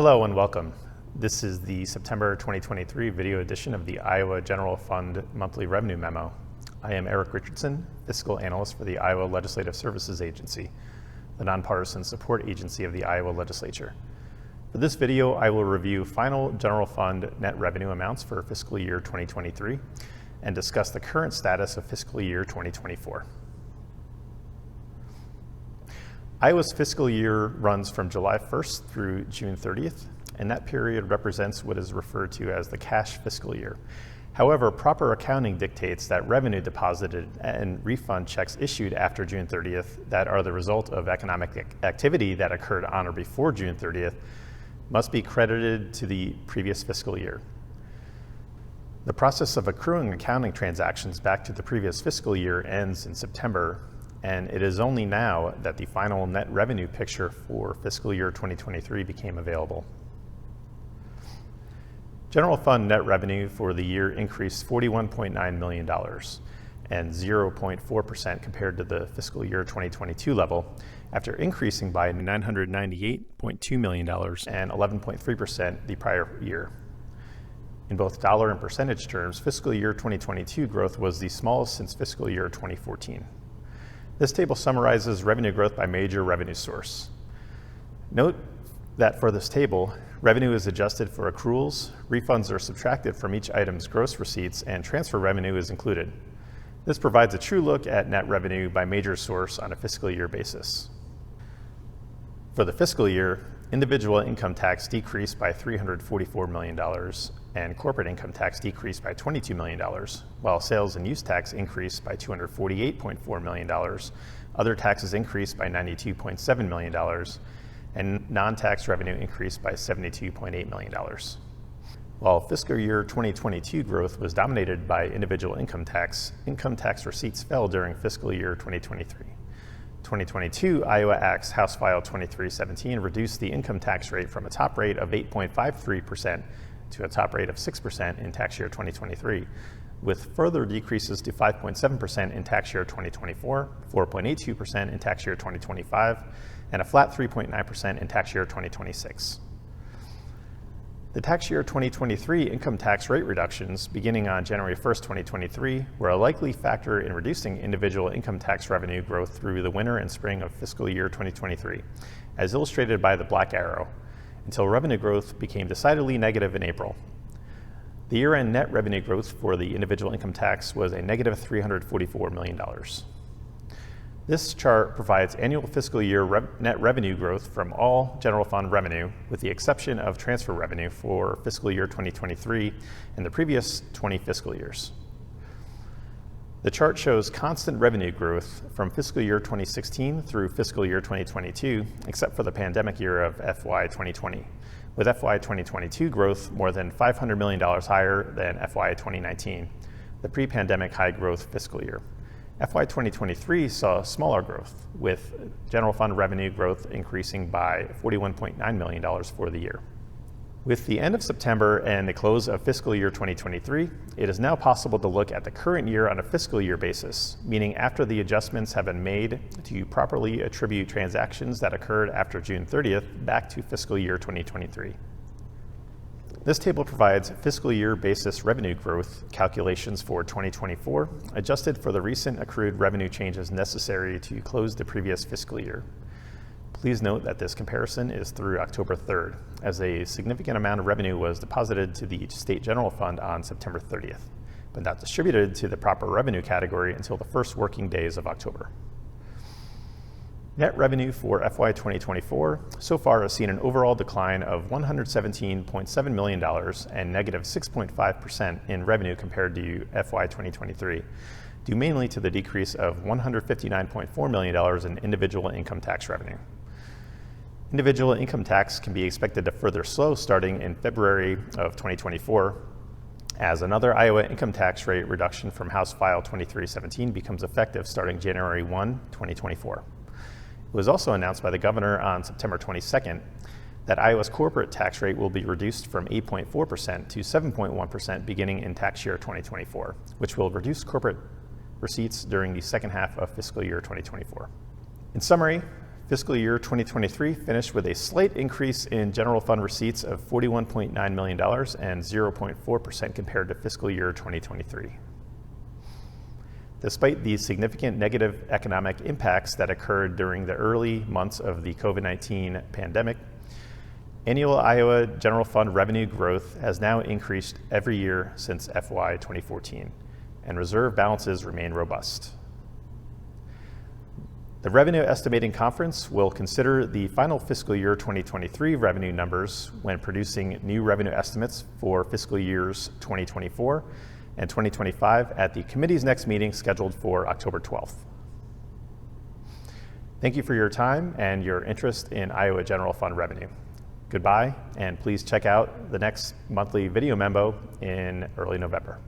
Hello and welcome. This is the September 2023 video edition of the Iowa General Fund Monthly Revenue Memo. I am Eric Richardson, Fiscal Analyst for the Iowa Legislative Services Agency, the nonpartisan support agency of the Iowa Legislature. For this video, I will review final general fund net revenue amounts for fiscal year 2023 and discuss the current status of fiscal year 2024. Iowa's fiscal year runs from July 1st through June 30th, and that period represents what is referred to as the cash fiscal year. However, proper accounting dictates that revenue deposited and refund checks issued after June 30th that are the result of economic activity that occurred on or before June 30th must be credited to the previous fiscal year. The process of accruing accounting transactions back to the previous fiscal year ends in September, and it is only now that the final net revenue picture for fiscal year 2023 became available. General fund net revenue for the year increased $41.9 million and 0.4% compared to the fiscal year 2022 level, after increasing by $998.2 million and 11.3% the prior year. In both dollar and percentage terms, fiscal year 2022 growth was the smallest since fiscal year 2014. This table summarizes revenue growth by major revenue source. Note that for this table, revenue is adjusted for accruals, refunds are subtracted from each item's gross receipts, and transfer revenue is included. This provides a true look at net revenue by major source on a fiscal year basis. For the fiscal year, individual income tax decreased by $344 million and corporate income tax decreased by $22 million, while sales and use tax increased by $248.4 million, other taxes increased by $92.7 million, and non-tax revenue increased by $72.8 million. While fiscal year 2022 growth was dominated by individual income tax receipts fell during fiscal year 2023. 2022 Iowa Act's House File 2317 reduced the income tax rate from a top rate of 8.53% to a top rate of 6% in tax year 2023, with further decreases to 5.7% in tax year 2024, 4.82% in tax year 2025, and a flat 3.9% in tax year 2026. The tax year 2023 income tax rate reductions beginning on January 1st, 2023 were a likely factor in reducing individual income tax revenue growth through the winter and spring of fiscal year 2023, as illustrated by the black arrow, until revenue growth became decidedly negative in April. The year-end net revenue growth for the individual income tax was a negative $344 million. This chart provides annual fiscal year net revenue growth from all general fund revenue, with the exception of transfer revenue for fiscal year 2023 and the previous 20 fiscal years. The chart shows constant revenue growth from fiscal year 2016 through fiscal year 2022, except for the pandemic year of FY 2020, with FY 2022 growth more than $500 million higher than FY 2019, the pre-pandemic high growth fiscal year. FY 2023 saw smaller growth, with general fund revenue growth increasing by $41.9 million for the year. With the end of September and the close of fiscal year 2023, it is now possible to look at the current year on a fiscal year basis, meaning after the adjustments have been made to properly attribute transactions that occurred after June 30th back to fiscal year 2023. This table provides fiscal year basis revenue growth calculations for 2024, adjusted for the recent accrued revenue changes necessary to close the previous fiscal year. Please note that this comparison is through October 3rd, as a significant amount of revenue was deposited to the State General Fund on September 30th, but not distributed to the proper revenue category until the first working days of October. Net revenue for FY 2024 so far has seen an overall decline of $117.7 million and negative 6.5% in revenue compared to FY 2023, due mainly to the decrease of $159.4 million in individual income tax revenue. Individual income tax can be expected to further slow starting in February of 2024, as another Iowa income tax rate reduction from House File 2317 becomes effective starting January 1, 2024. It was also announced by the governor on September 22nd that Iowa's corporate tax rate will be reduced from 8.4% to 7.1% beginning in tax year 2024, which will reduce corporate receipts during the second half of fiscal year 2024. In summary, Fiscal year 2023 finished with a slight increase in general fund receipts of $41.9 million and 0.4% compared to fiscal year 2023. Despite the significant negative economic impacts that occurred during the early months of the COVID-19 pandemic, annual Iowa general fund revenue growth has now increased every year since FY 2014, and reserve balances remain robust. The Revenue Estimating Conference will consider the final fiscal year 2023 revenue numbers when producing new revenue estimates for fiscal years 2024 and 2025 at the committee's next meeting scheduled for October 12th. Thank you for your time and your interest in Iowa General Fund revenue. Goodbye, and please check out the next monthly video memo in early November.